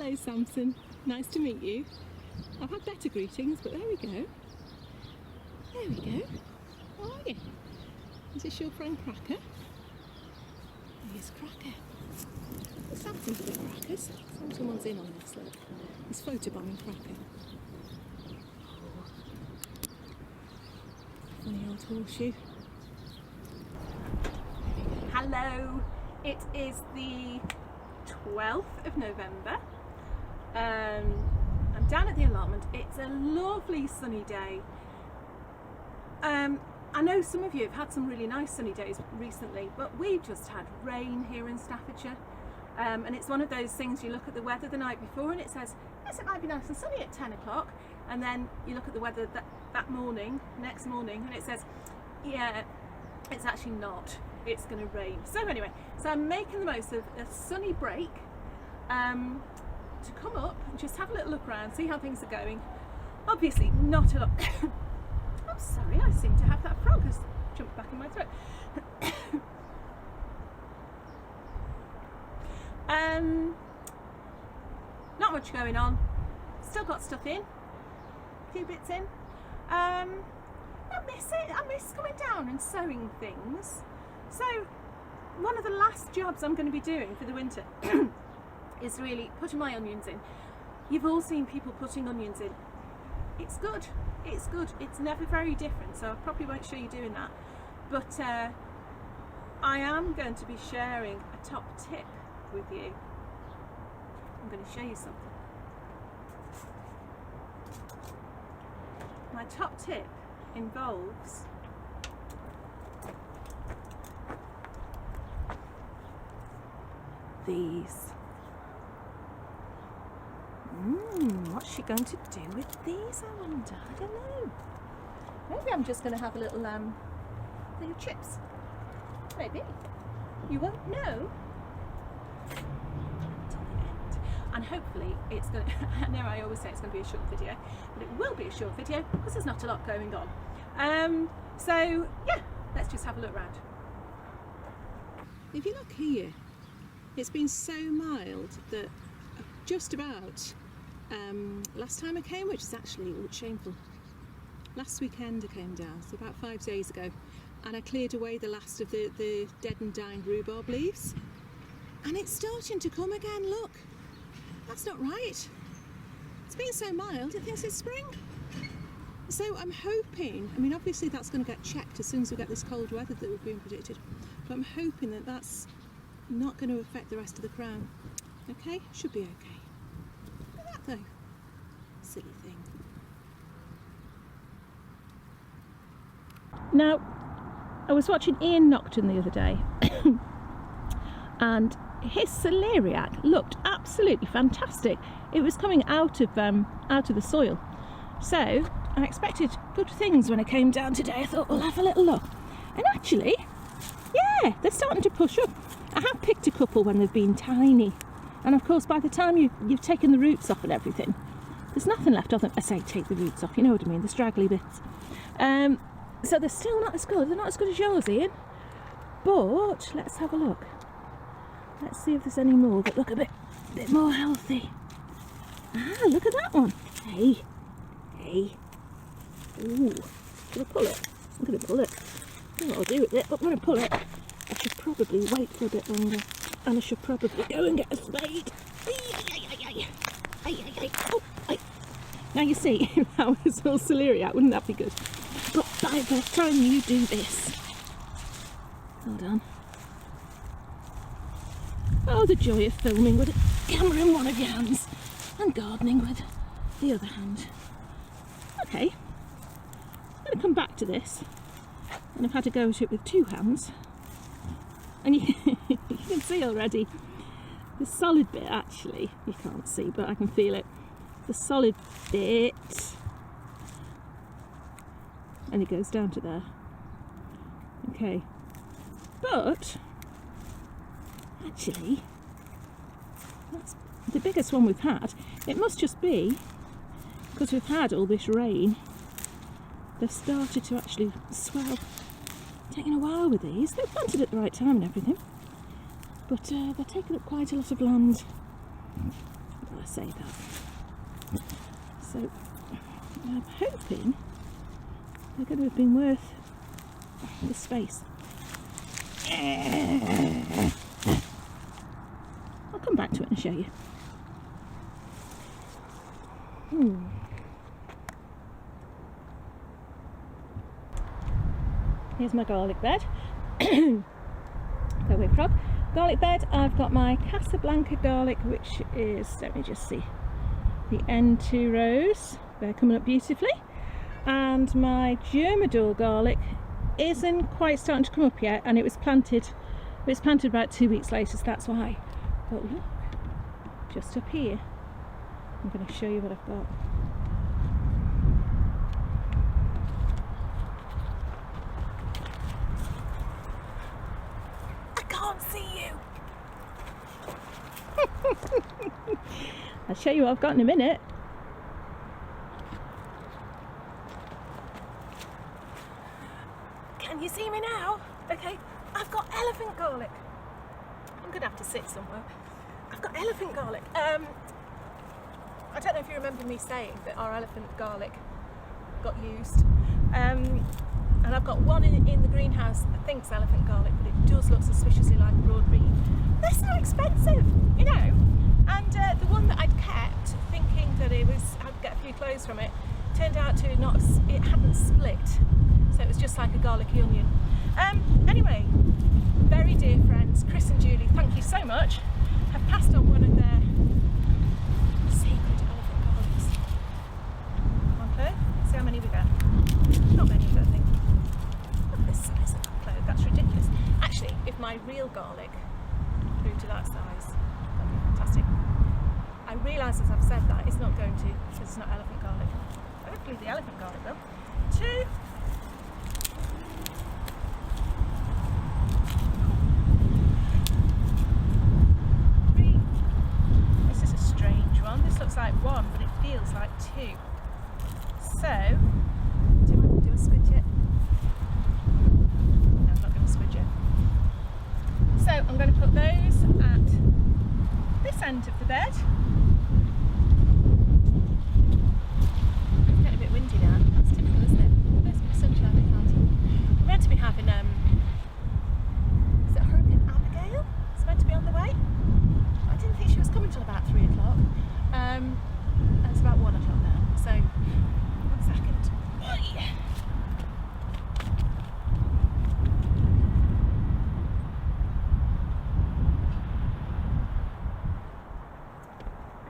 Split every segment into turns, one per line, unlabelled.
Hello Samson, nice to meet you. I've had better greetings, but there we go. There we go. How are you? Is this your friend Cracker? Here's Cracker. Samson's a bit crackers. Someone's in on this, look. He's photobombing Cracker. Funny old horseshoe. Hello! It is the 12th of November. I'm down at the allotment. It's a lovely sunny day. I know some of you have had some really nice sunny days recently, but we've just had rain here in Staffordshire. And it's one of those things, you look at the weather the night before and it says, yes, it might be nice and sunny at 10 o'clock. And then you look at the weather that morning, next morning, and it says, yeah, it's actually not. It's going to rain. So anyway, so I'm making the most of a sunny break to come up and just have a little look around, see how things are going. Obviously not a lot. I'm sorry, I seem to have that frog has jumped back in my throat. Not much going on. Still got stuff in. A few bits in. I miss it. I miss coming down and sewing things. So one of the last jobs I'm going to be doing for the winter is really putting my onions in. You've all seen people putting onions in. It's good. It's good. It's never very different, so I probably won't show you doing that. But I am going to be sharing a top tip with you. I'm going to show you something. My top tip involves these. What's she going to do with these, I wonder? I don't know. Maybe I'm just going to have a little little chips. Maybe. You won't know until the end. And hopefully it's going to, I know I always say it's going to be a short video, but it will be a short video because there's not a lot going on. So yeah, let's just have a look around. If you look here, it's been so mild that just about last time I came, which is actually shameful, last weekend I came down, so about 5 days ago, and I cleared away the last of the dead and dying rhubarb leaves, and it's starting to come again. Look, that's not right. It's been so mild, it thinks it's spring. So I'm hoping, I mean obviously that's going to get checked as soon as we get this cold weather that we've been predicted, but I'm hoping that that's not going to affect the rest of the crown. Okay, should be okay. Look at that though, silly thing. Now, I was watching Ian Nocturne the other day and his celeriac looked absolutely fantastic. It was coming out of the soil. So I expected good things when I came down today. I thought, we'll have a little look. And actually, yeah, they're starting to push up. I have picked a couple when they've been tiny. And of course, by the time you've taken the roots off and everything, there's nothing left of them. I say take the roots off, you know what I mean, the straggly bits. So they're still not as good. They're not as good as yours, Ian. But let's have a look. Let's see if there's any more that look a bit more healthy. Ah, look at that one. Hey. Ooh, should I pull it? I'm going to pull it. I don't know what I'll do with it, but I'm going to pull it. I should probably wait for a bit longer. And I should probably go and get a spade. Oh, now you see, if that was all celeriac, wouldn't that be good? But by the time you do this, hold on. Oh, the joy of filming with a camera in one of your hands and gardening with the other hand. Okay, I'm going to come back to this, and I've had to go at it with two hands. And you can see already the solid bit, actually, you can't see, but I can feel it. The solid bit, and it goes down to there. Okay, but actually, that's the biggest one we've had. It must just be because we've had all this rain, they've started to actually swell. Taking a while with these. They're planted at the right time and everything, but they're taking up quite a lot of land. I say that. So I'm hoping they're going to have been worth the space. I'll come back to it and show you. Here's my garlic bed. Go away, frog. Garlic bed. I've got my Casablanca garlic, which is, let me just see, the end 2 rows. They're coming up beautifully. And my Germador garlic isn't quite starting to come up yet, and it was planted about 2 weeks later, so that's why. But look, just up here, I'm going to show you what I've got. I'll show you what I've got in a minute. Can you see me now? Okay, I've got elephant garlic. I'm gonna have to sit somewhere. I've got elephant garlic. I don't know if you remember me saying that our elephant garlic got used. And I've got one in the greenhouse that thinks elephant garlic, but it does look suspiciously like broad bean. They're so expensive, you know. And the one that I'd kept, thinking that I'd get a few cloves from it, turned out to not, it hadn't split. So it was just like a garlicky onion. Anyway, very dear friends, Chris and Julie, thank you so much. Have passed on one of their secret elephant garlics. Come on, Chloe, see how many we get. Not many, I don't think. Look at this size of that clove, that's ridiculous. Actually, if my real garlic grew to that size, that'd be fantastic. I realise as I've said that it's not going to, because it's not elephant garlic. Hopefully the elephant garlic will. 2. This looks like 1, but it feels like 2. So, do I do a squidge it? No, I'm not going to squidge it. So, I'm going to put those at this end of the bed. It's getting a bit windy now. That's typical, isn't it? There's a bit of sunshine we can't. We're meant to be having, is it Hurricane Abigail? It's meant to be on the way. I didn't think she was coming till about 3 o'clock. And it's about 1 o'clock now, so 1 second. Oh, yeah.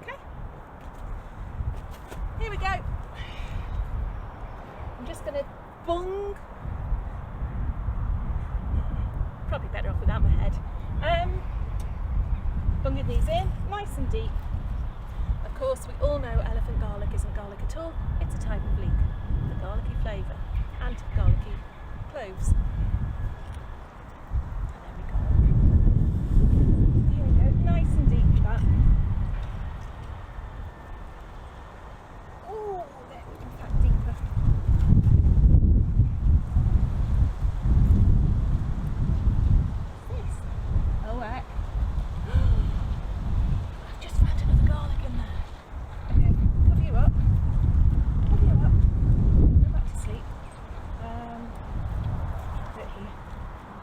Okay, here we go. I'm just going to bung. Probably better off without my head. Bunging these in, nice and deep. Of course, we all know elephant garlic isn't garlic at all. It's a type of leek, the garlicky flavour, and garlicky cloves. And there we go. Here we go, nice and deep with that. Oh, there we go, that deeper. This? Oh, heck. I've just found another garlic in there. Okay, cover you up. Cover you up. Go back to sleep. Put it here.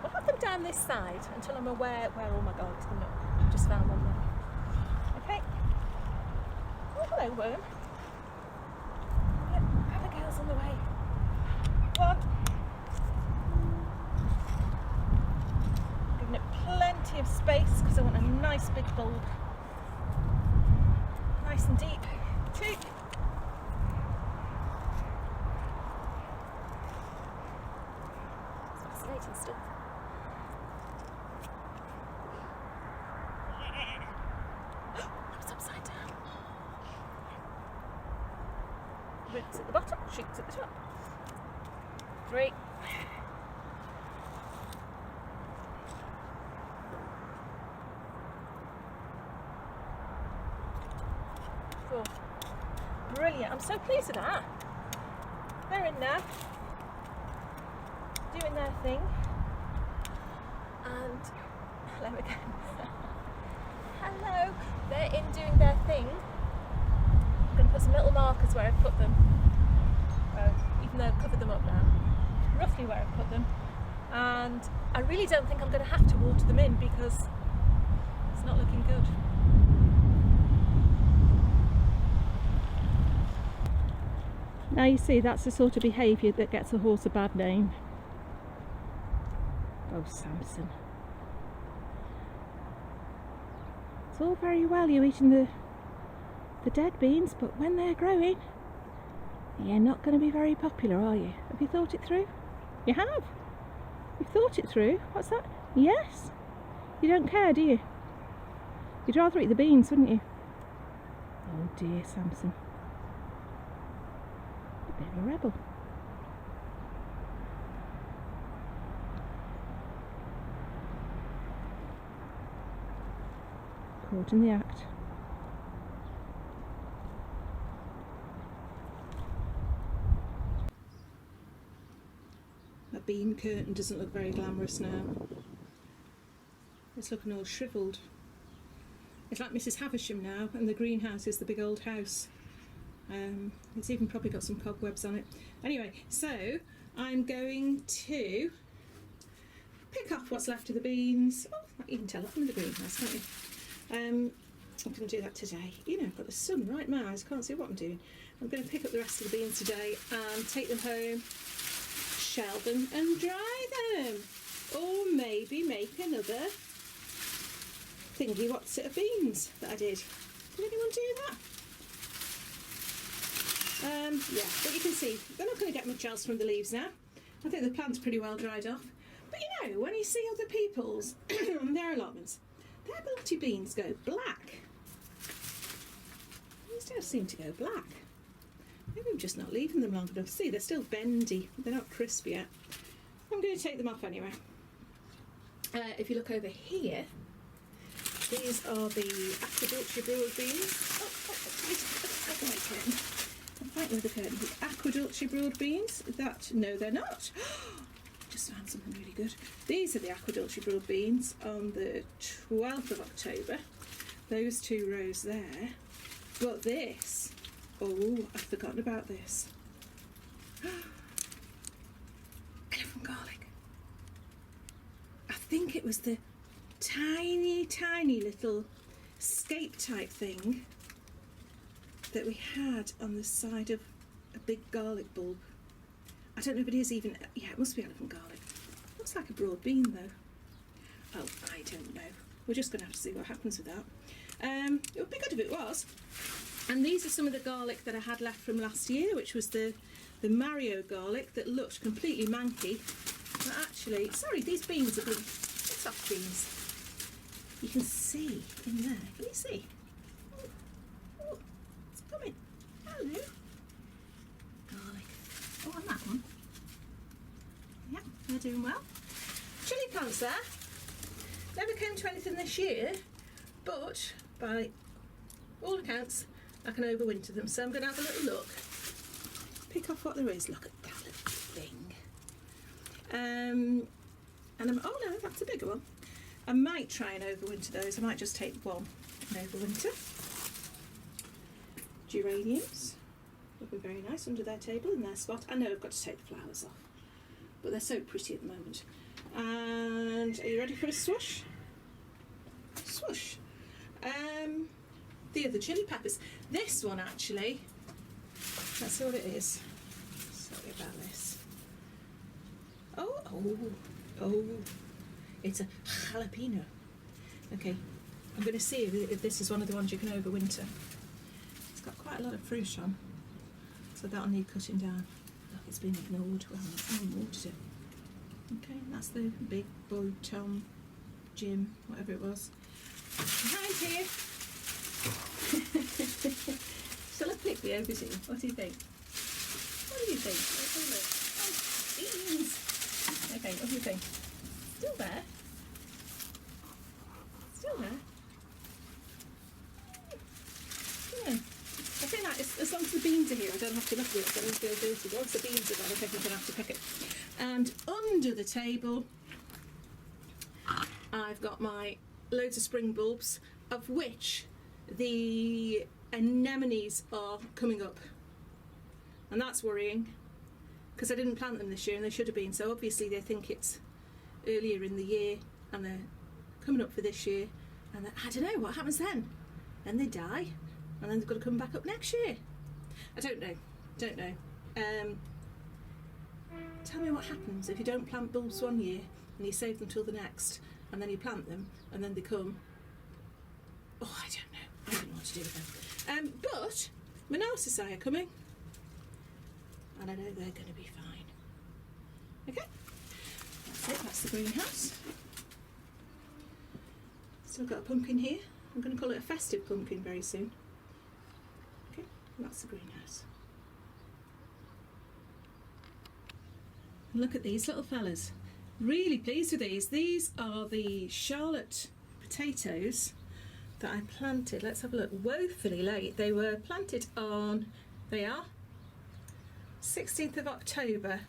We'll have them down this side until I'm aware where all my garlic's coming up. I've just found one there. Okay. Oh, hello, worm. Yep, Abigail's on the way. 1. Giving it plenty of space because I want a nice big bulb. Nice and deep. 2. It's fascinating stuff. It's upside down. Roots at the bottom, shoots at the top. 3. 4. Brilliant, I'm so pleased with that. They're in there, doing their thing. And, hello again. Hello, they're in doing their thing. put some little markers where I've put them, even though I've covered them up now, roughly where I've put them. And I really don't think I'm going to have to water them in because it's not looking good. Now you see, that's the sort of behaviour that gets a horse a bad name. Oh, Samson. It's all very well you eating the dead beans, but when they're growing, you're not going to be very popular, are you? Have you thought it through? You have? You've thought it through? What's that? Yes? You don't care, do you? You'd rather eat the beans, wouldn't you? Oh dear, Samson. A bit of a rebel. Caught in the act. That bean curtain doesn't look very glamorous now. It's looking all shrivelled. It's like Mrs. Havisham now, and the greenhouse is the big old house. It's even probably got some cobwebs on it. Anyway, so I'm going to pick off what's left of the beans. Oh, you can tell from the greenhouse, can't you? I'm going to do that today. You know, I've got the sun right in my eyes, can't see what I'm doing. I'm going to pick up the rest of the beans today and take them home, shell them and dry them. Or maybe make another thingy what's it of beans that I did. Did anyone do that? Yeah, but you can see they're not going to get much else from the leaves now. I think the plant's pretty well dried off. But you know, when you see other people's their allotments, their multi beans go black. These don't seem to go black. Maybe I'm just not leaving them long enough. See, they're still bendy. They're not crisp yet. I'm going to take them off anyway. If you look over here, these are the aquaculture broad beans. I'm fighting with the curtain. The aquaculture broad beans. No, they're not. Just found something really good. These are the aquaculture broad beans on the 12th of October. Those two rows there. But this, oh, I've forgotten about this. Elephant garlic. I think it was the tiny, tiny little scape type thing that we had on the side of a big garlic bulb. I don't know if it is even, yeah, it must be elephant garlic. Looks like a broad bean though. Oh, I don't know. We're just going to have to see what happens with that. It would be good if it was. And these are some of the garlic that I had left from last year, which was the Mario garlic that looked completely manky. But actually, sorry, these beans are good. It's soft beans. You can see in there. Can you see? Oh, it's coming. Hello. Garlic. Oh, and that one. Yeah, they're doing well. Chilli plants there. Never came to anything this year, but by all accounts, I can overwinter them. So I'm going to have a little look. Pick off what there is. Look at that little thing. And oh no, that's a bigger one. I might try and overwinter those. I might just take one and overwinter. Geraniums will be very nice under their table in their spot. I know I've got to take the flowers off, but they're so pretty at the moment. And are you ready for a swoosh? Swoosh. The other chili peppers. This one actually, let's see what it is. Sorry about this. Oh, it's a jalapeno. Okay, I'm going to see if this is one of the ones you can overwinter. It's got quite a lot of fruit on, so that'll need cutting down. Look, it's been ignored. Well, I haven't watered it. Okay, that's the big boy Tom, Jim, whatever it was. Behind here. Shall I pick the aubergine? What do you think? What do you think? Let's have a look. Oh, beans. Okay, what do you think? Still there? Still there? Yeah. I think that as long as the beans are here, I don't have to look at it. I don't feel guilty. Once the beans are gone, I think I'm going to have to pick it. And under the table, I've got my loads of spring bulbs, of which the anemones are coming up, and that's worrying because I didn't plant them this year and they should have been, so obviously they think it's earlier in the year and they're coming up for this year, and I don't know what happens then. Then they die and then they've got to come back up next year. I don't know. Tell me what happens if you don't plant bulbs one year and you save them till the next, and then you plant them and then they come. Oh, I don't know what to do with them. But my narcissi are coming, and I know they're going to be fine. Okay, that's it. That's the greenhouse. Still got a pumpkin here. I'm going to call it a festive pumpkin very soon. Okay, and that's the greenhouse. And look at these little fellas. Really pleased with these. These are the Charlotte potatoes that I planted. Let's have a look. Woefully late. They were planted on, they are 16th of October,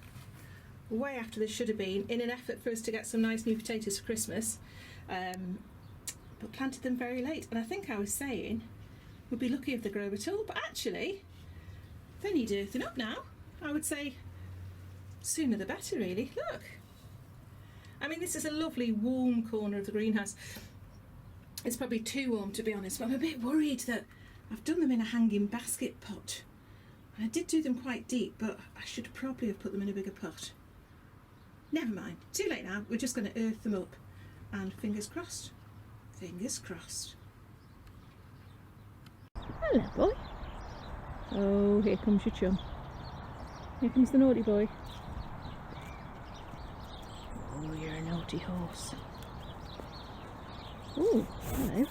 way after they should have been, in an effort for us to get some nice new potatoes for Christmas, but planted them very late. And I think I was saying we'd be lucky if they grow at all, but actually they need earthing up now. I would say sooner the better, really. Look, I mean, this is a lovely warm corner of the greenhouse. It's probably too warm, to be honest, but I'm a bit worried that I've done them in a hanging basket pot. And I did do them quite deep, but I should probably have put them in a bigger pot. Never mind, too late now. We're just going to earth them up, and fingers crossed. Fingers crossed. Hello, boy. Oh, here comes your chum. Here comes the naughty boy. Oh, you're a naughty horse. Oh, hello.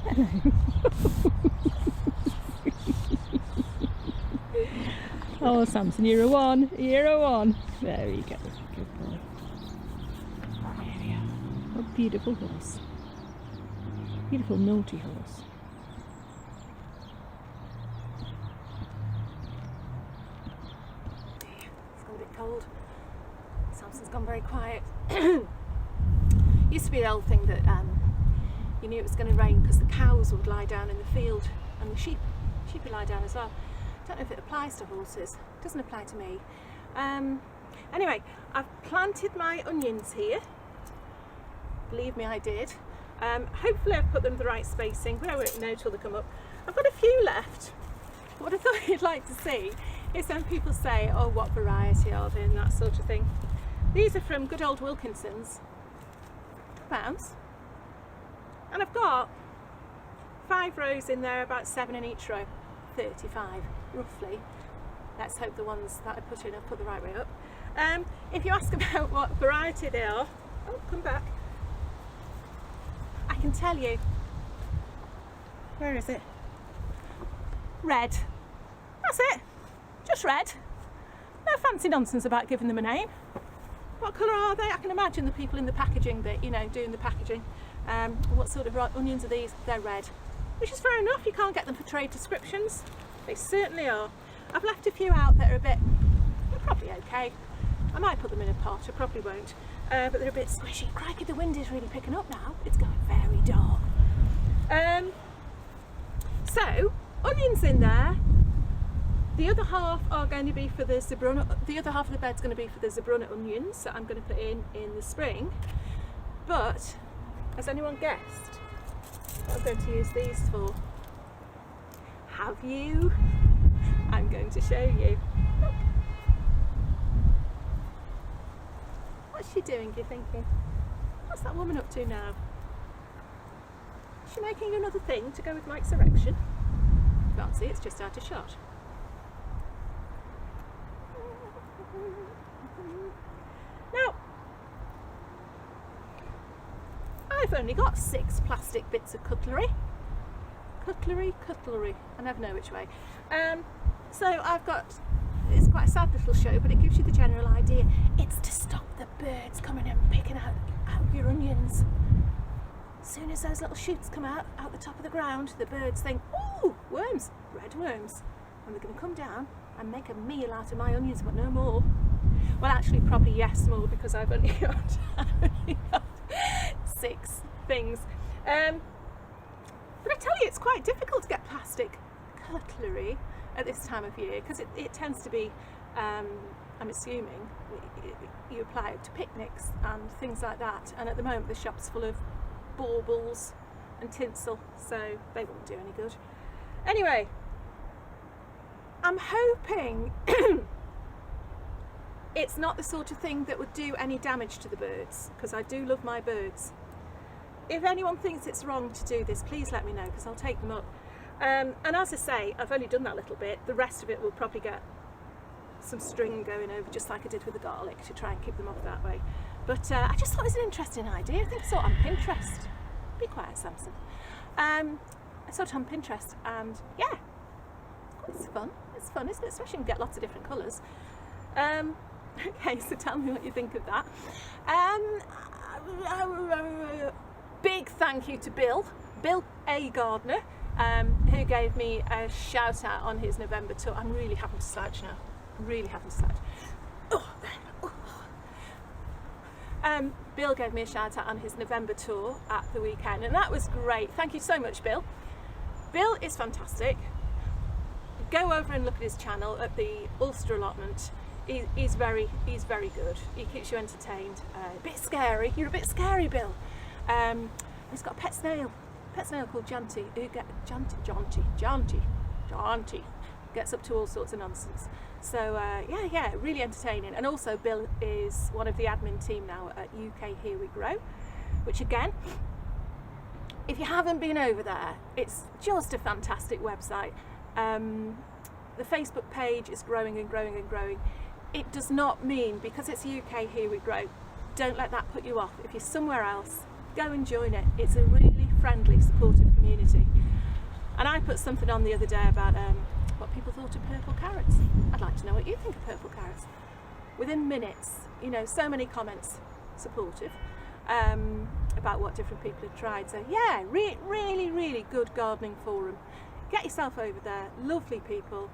Hello. Oh, Samson, you're a one. You're a one. There you go. Good boy. There we are. A beautiful horse. Beautiful naughty horse. It's got a bit cold. Samson's gone very quiet. Used to be the old thing that you knew it was going to rain because the cows would lie down in the field and the sheep would lie down as well. Don't know if it applies to horses. It doesn't apply to me. Anyway, I've planted my onions here. Believe me, I did. Hopefully I've put them the right spacing, but I won't know till they come up. I've got a few left. What I thought you'd like to see is when people say, oh, what variety are they, and that sort of thing. These are from good old Wilkinson's. £2. And I've got 5 rows in there, about 7 in each row. 35 roughly. Let's hope the ones that I put in, I've put the right way up. If you ask about what variety they are, oh, come back, I can tell you. Where is it? Red. That's it. Just red. No fancy nonsense about giving them a name. What colour are they? I can imagine the people in the packaging bit, you know, doing the packaging. What sort of onions are these? They're red. Which is fair enough, you can't get them for trade descriptions. They certainly are. I've left a few out that are a bit, they're probably okay. I might put them in a pot, I probably won't. But they're a bit squishy. Crikey, the wind is really picking up now. It's going very dark. So, onions in there. The other half are going to be for the Zebrunna, the other half of the bed's going to be for the Zebrunna onions that I'm going to put in the spring. But, has anyone guessed what I'm going to use these for? Have you? I'm going to show you. Look. What's she doing, you thinking? What's that woman up to now? Is she making another thing to go with Mike's erection? Can't see, it's just out of shot. Now, I've only got 6 plastic bits of cutlery. Cutlery. I never know which way. So I've got, it's quite a sad little show, but it gives you the general idea. It's to stop the birds coming and picking out your onions. As soon as those little shoots come out the top of the ground, the birds think, ooh, worms, red worms. And they're going to come down and make a meal out of my onions, but no more. Well, actually, probably yes, more, because I've only got 6 things. But I tell you, it's quite difficult to get plastic cutlery at this time of year, because it tends to be, I'm assuming, you apply it to picnics and things like that, and at the moment the shop's full of baubles and tinsel, so they won't do any good. Anyway, I'm hoping it's not the sort of thing that would do any damage to the birds, because I do love my birds. If anyone thinks it's wrong to do this, please let me know, because I'll take them up. And as I say, I've only done that little bit. The rest of it will probably get some string going over, just like I did with the garlic, to try and keep them off that way. But I just thought it was an interesting idea. I think I saw it on Pinterest. Be quiet, Samson. I saw it on Pinterest, and yeah, it's fun. It's fun, isn't it? Especially when you get lots of different colours. Okay, so tell me what you think of that. Big thank you to Bill A. Gardner, who gave me a shout out on his November tour. I'm really having to slouch now. I'm really having to slouch. Bill gave me a shout out on his November tour at the weekend, and that was great. Thank you so much, Bill. Bill is fantastic. Go over and look at his channel at the Ulster Allotment. He's very good. He keeps you entertained. A bit scary. You're a bit scary, Bill. He's got a pet snail called Janty. Janty gets up to all sorts of nonsense. So yeah, really entertaining. And also Bill is one of the admin team now at UK Here We Grow, which again, if you haven't been over there, it's just a fantastic website. The Facebook page is growing and growing and growing. It does not mean, because it's UK Here We Grow, don't let that put you off. If you're somewhere else, go and join it. It's a really friendly, supportive community. And I put something on the other day about what people thought of purple carrots. I'd like to know what you think of purple carrots. Within minutes, you know, so many comments supportive about what different people have tried. So yeah, really good gardening forum. Get yourself over there, lovely people.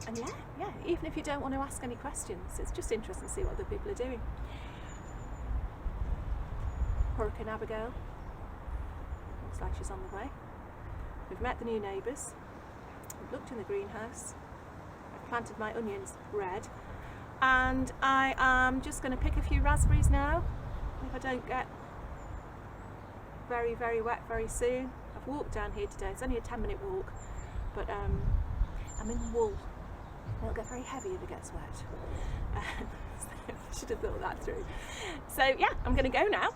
And yeah, even if you don't want to ask any questions, it's just interesting to see what other people are doing. Hurricane Abigail, looks like she's on the way. We've met the new neighbours, we've looked in the greenhouse, I've planted my onions red, and I am just going to pick a few raspberries now, if I don't get very wet very soon. I've walked down here today, it's only a 10-minute walk, but I'm in wool. It'll get very heavy if it gets wet. So I should have thought that through. So yeah, I'm going to go now.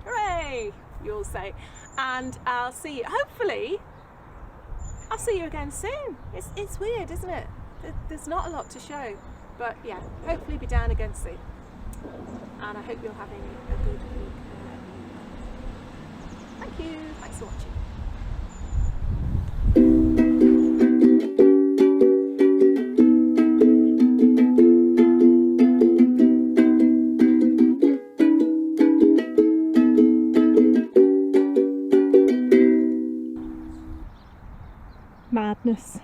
Hooray, you'll say. And I'll see you, hopefully, I'll see you again soon. It's weird, isn't it? There's not a lot to show. But yeah, hopefully be down again soon. And I hope you're having a good week. Thank you. Thanks for watching. Madness.